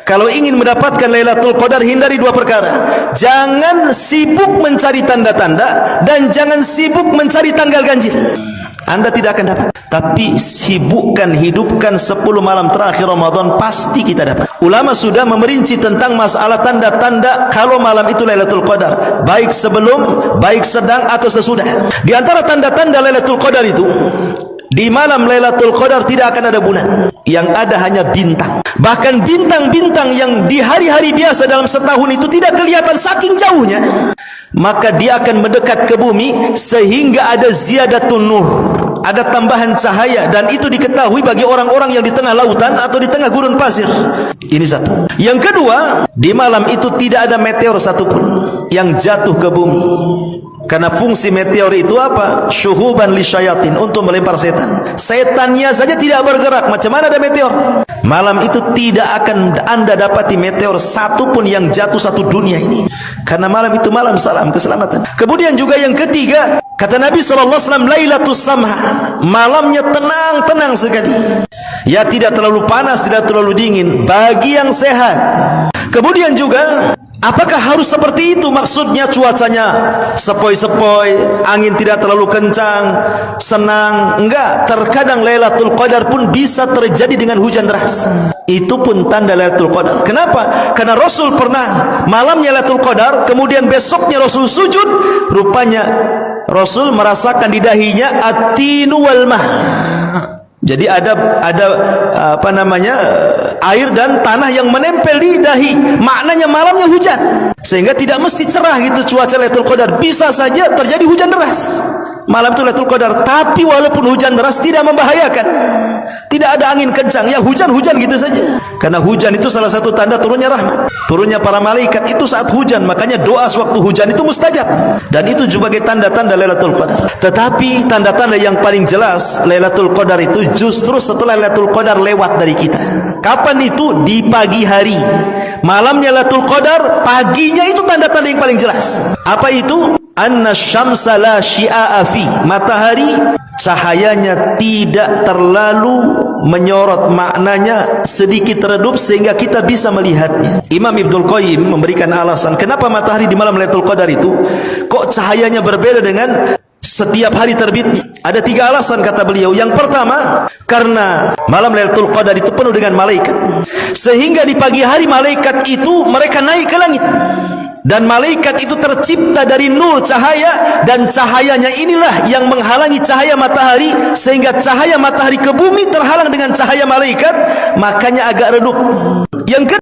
Kalau ingin mendapatkan Lailatul Qadar, hindari dua perkara. Jangan sibuk mencari tanda-tanda dan jangan sibuk mencari tanggal ganjil. Anda tidak akan dapat. Tapi sibukkan, hidupkan 10 malam terakhir Ramadan, pasti kita dapat. Ulama sudah memerinci tentang masalah tanda-tanda kalau malam itu Lailatul Qadar, baik sebelum, baik sedang atau sesudah. Di antara tanda-tanda Lailatul Qadar itu, di malam Lailatul Qadar tidak akan ada bulan, yang ada hanya bintang. Bahkan bintang-bintang yang di hari-hari biasa dalam setahun itu tidak kelihatan saking jauhnya, maka dia akan mendekat ke bumi sehingga ada ziyadatun nur, ada tambahan cahaya, dan itu diketahui bagi orang-orang yang di tengah lautan atau di tengah gurun pasir. Ini satu. Yang kedua, di malam itu tidak ada meteor satupun yang jatuh ke bumi. Karena fungsi meteor itu apa? Syuhuban lisyayatin, untuk melempar setan. Setannya saja tidak bergerak, macam mana ada meteor? Malam itu tidak akan Anda dapati meteor satupun yang jatuh satu dunia ini. Karena malam itu malam salam keselamatan. Kemudian juga yang ketiga, kata Nabi SAW, Lailatus Samha, malamnya tenang-tenang sekali. Ya, tidak terlalu panas, tidak terlalu dingin, bagi yang sehat. Kemudian juga, apakah harus seperti itu? Maksudnya cuacanya sepoi-sepoi, angin tidak terlalu kencang, senang. Enggak, terkadang Lailatul Qadar pun bisa terjadi dengan hujan deras. Itu pun tanda Lailatul Qadar. Kenapa? Karena Rasul pernah malamnya Lailatul Qadar, kemudian besoknya Rasul sujud, rupanya Rasul merasakan di dahinya at-tinu wal mah. Jadi ada apa namanya, air dan tanah yang menempel di dahi. Maknanya malamnya hujan, sehingga tidak mesti cerah gitu cuaca Lailatul Qadar. Bisa saja terjadi hujan deras malam itu Lailatul Qadar. Tapi walaupun hujan deras tidak membahayakan, tidak ada angin kencang, ya hujan-hujan gitu saja. Karena hujan itu salah satu tanda turunnya rahmat, turunnya para malaikat itu saat hujan. Makanya doa sewaktu hujan itu mustajab, dan itu juga sebagai tanda-tanda Lailatul Qadar. Tetapi tanda-tanda yang paling jelas Lailatul Qadar itu justru setelah Lailatul Qadar lewat dari kita. Kapan itu? Di pagi hari. Malamnya Lailatul Qadar, paginya itu tanda-tanda yang paling jelas. Apa itu? Anna syamsa la syia'a fi, matahari cahayanya tidak terlalu menyorot, maknanya sedikit redup sehingga kita bisa melihatnya. Imam Ibnul Qayyim memberikan alasan kenapa matahari di malam Lailatul Qadar itu kok cahayanya berbeda dengan setiap hari terbitnya. Ada 3 alasan kata beliau. Yang pertama, karena malam Lailatul Qadar itu penuh dengan malaikat, sehingga di pagi hari malaikat itu mereka naik ke langit. Dan malaikat itu tercipta dari nur cahaya, dan cahayanya inilah yang menghalangi cahaya matahari, sehingga cahaya matahari ke bumi terhalang dengan cahaya malaikat, makanya agak redup. Yang kedua,